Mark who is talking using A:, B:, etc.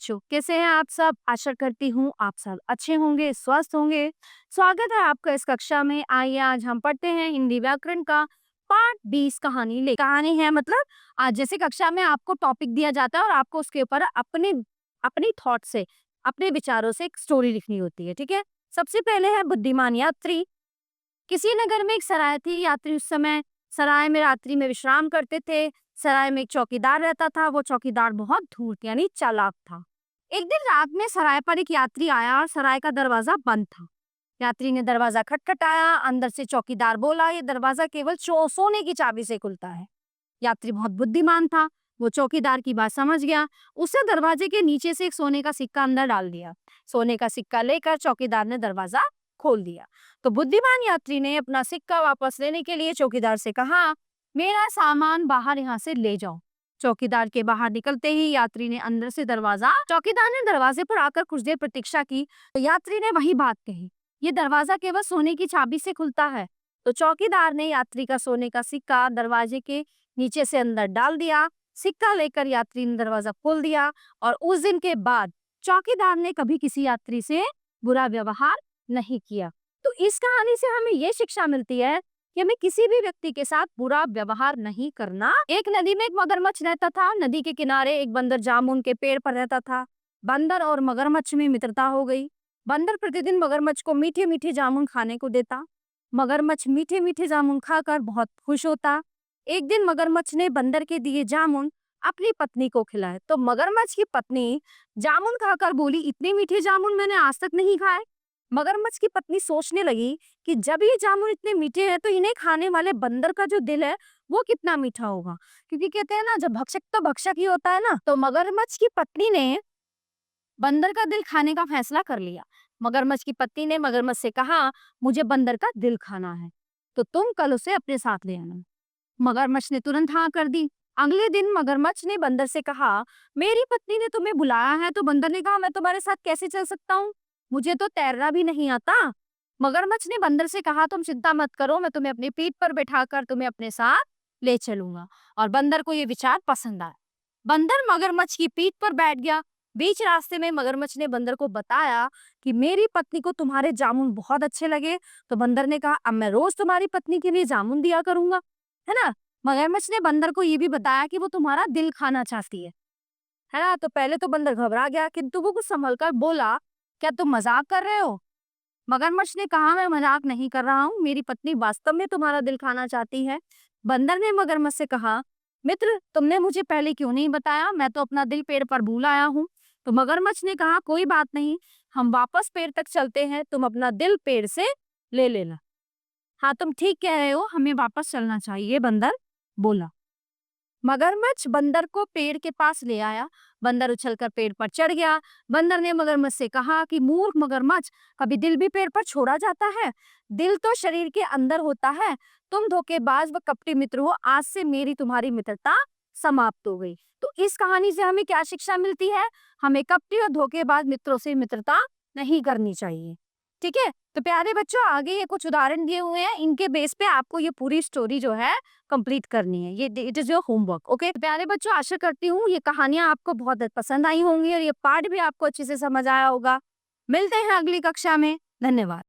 A: बच्चों, कैसे हैं आप सब? आशा करती हूँ आप सब अच्छे होंगे, स्वस्थ होंगे। स्वागत है आपका इस कक्षा में। आइए आज हम पढ़ते हैं हिंदी व्याकरण का पाठ 20 कहानी। ले कहानी है मतलब आज जैसे कक्षा में आपको टॉपिक दिया जाता है और आपको उसके ऊपर अपने अपनी थॉट से, अपने विचारों से एक स्टोरी लिखनी होती है, ठीक है? सबसे पहले है बुद्धिमान यात्री। किसी नगर में एक सराय थी। यात्री उस समय सराय में रात्रि में विश्राम करते थे। सराय में एक चौकीदार रहता था। वो चौकीदार बहुत धूर्त यानी चालाक था। एक दिन रात में सराय पर एक यात्री आया और सराय का दरवाजा बंद था। यात्री ने दरवाजा खटखटाया। अंदर से चौकीदार बोला, ये दरवाजा केवल सोने की चाबी से खुलता है। यात्री बहुत बुद्धिमान था। वो चौकीदार की बात समझ गया। उसने दरवाजे के नीचे से एक सोने का सिक्का अंदर डाल दिया। सोने का सिक्का लेकर चौकीदार ने दरवाजा खोल दिया। तो बुद्धिमान यात्री ने अपना सिक्का वापस लेने के लिए चौकीदार से कहा, मेरा सामान बाहर यहाँ से ले जाओ। चौकीदार के बाहर निकलते ही यात्री ने अंदर से चौकीदार ने दरवाजे पर आकर कुछ देर प्रतीक्षा की। तो यात्री ने वही बात कही, ये दरवाजा केवल सोने की चाबी से खुलता है। तो चौकीदार ने यात्री का सोने का सिक्का दरवाजे के नीचे से अंदर डाल दिया। सिक्का लेकर यात्री ने दरवाजा खोल दिया और उस दिन के बाद चौकीदार ने कभी किसी यात्री से बुरा व्यवहार नहीं किया। तो इस कहानी से हमें ये शिक्षा मिलती है कि हमें किसी भी व्यक्ति के साथ बुरा व्यवहार नहीं करना। एक नदी में एक मगरमच्छ रहता था। नदी के किनारे एक बंदर जामुन के पेड़ पर रहता था। बंदर और मगरमच्छ में मित्रता हो गई। बंदर प्रतिदिन मगरमच्छ को मीठे मीठे जामुन खाने को देता। मगरमच्छ मीठे मीठे जामुन खाकर बहुत खुश होता। एक दिन मगरमच्छ ने बंदर के दिए जामुन अपनी पत्नी को खिलाए। तो मगरमच्छ की पत्नी जामुन खाकर बोली, इतने मीठे जामुन मैंने आज तक नहीं खाए। मगरमच्छ की पत्नी सोचने लगी कि जब ये जामुन इतने मीठे हैं तो इन्हें खाने वाले बंदर का जो दिल है वो कितना मीठा होगा, क्योंकि कहते हैं ना, जब भक्षक तो भक्षक ही होता है ना। तो मगरमच्छ की पत्नी ने बंदर का दिल खाने का फैसला कर लिया। मगरमच्छ की पत्नी ने मगरमच्छ से कहा, मुझे बंदर का दिल खाना है, तो तुम कल उसे अपने साथ ले आना। मगरमच्छ ने तुरंत हाँ कर दी। अगले दिन मगरमच्छ ने बंदर से कहा, मेरी पत्नी ने तुम्हें बुलाया है। तो बंदर ने कहा, मैं तुम्हारे साथ कैसे चल सकता हूँ, मुझे तो तैरना भी नहीं आता। मगरमच्छ ने बंदर से कहा, तुम चिंता मत करो, मैं तुम्हें अपनी पीठ पर बैठाकर तुम्हें अपने साथ ले चलूंगा। और बंदर को ये विचार पसंद आया। बंदर मगरमच्छ की पीठ पर बैठ गया। बीच रास्ते में मगरमच्छ ने बंदर को बताया कि मेरी पत्नी को तुम्हारे जामुन बहुत अच्छे लगे। तो बंदर ने कहा, अब मैं रोज तुम्हारी पत्नी के लिए जामुन दिया करूंगा, है ना। मगरमच्छ ने बंदर को ये भी बताया कि वो तुम्हारा दिल खाना चाहती है ना। तो पहले तो बंदर घबरा गया, किंतु वो कुछ संभल कर बोला, क्या तुम मजाक कर रहे हो? मगरमच्छ ने कहा, मैं मजाक नहीं कर रहा हूँ, मेरी पत्नी वास्तव में तुम्हारा दिल खाना चाहती है। बंदर ने मगरमच्छ से कहा, मित्र, तुमने मुझे पहले क्यों नहीं बताया, मैं तो अपना दिल पेड़ पर भूल आया हूँ। तो मगरमच्छ ने कहा, कोई बात नहीं, हम वापस पेड़ तक चलते हैं, तुम अपना दिल पेड़ से ले लेना। हाँ, तुम ठीक कह रहे हो, हमें वापस चलना चाहिए, बंदर बोला। मगरमच्छ बंदर को पेड़ के पास ले आया। बंदर उछलकर पेड़ पर चढ़ गया। बंदर ने मगरमच्छ से कहा कि मूर्ख मगरमच्छ, कभी दिल भी पेड़ पर छोड़ा जाता है? दिल तो शरीर के अंदर होता है। तुम धोखेबाज व कपटी मित्र हो, आज से मेरी तुम्हारी मित्रता समाप्त हो गई। तो इस कहानी से हमें क्या शिक्षा मिलती है? हमें कपटी और धोखेबाज मित्रों से मित्रता नहीं करनी चाहिए, ठीक है। तो प्यारे बच्चों, आगे ये कुछ उदाहरण दिए हुए हैं, इनके बेस पे आपको ये पूरी स्टोरी जो है कंप्लीट करनी है। ये it is your homework, okay. प्यारे बच्चों, आशा करती हूँ ये कहानियां आपको बहुत पसंद आई होंगी और ये पाठ भी आपको अच्छे से समझ आया होगा। मिलते हैं अगली कक्षा में। धन्यवाद।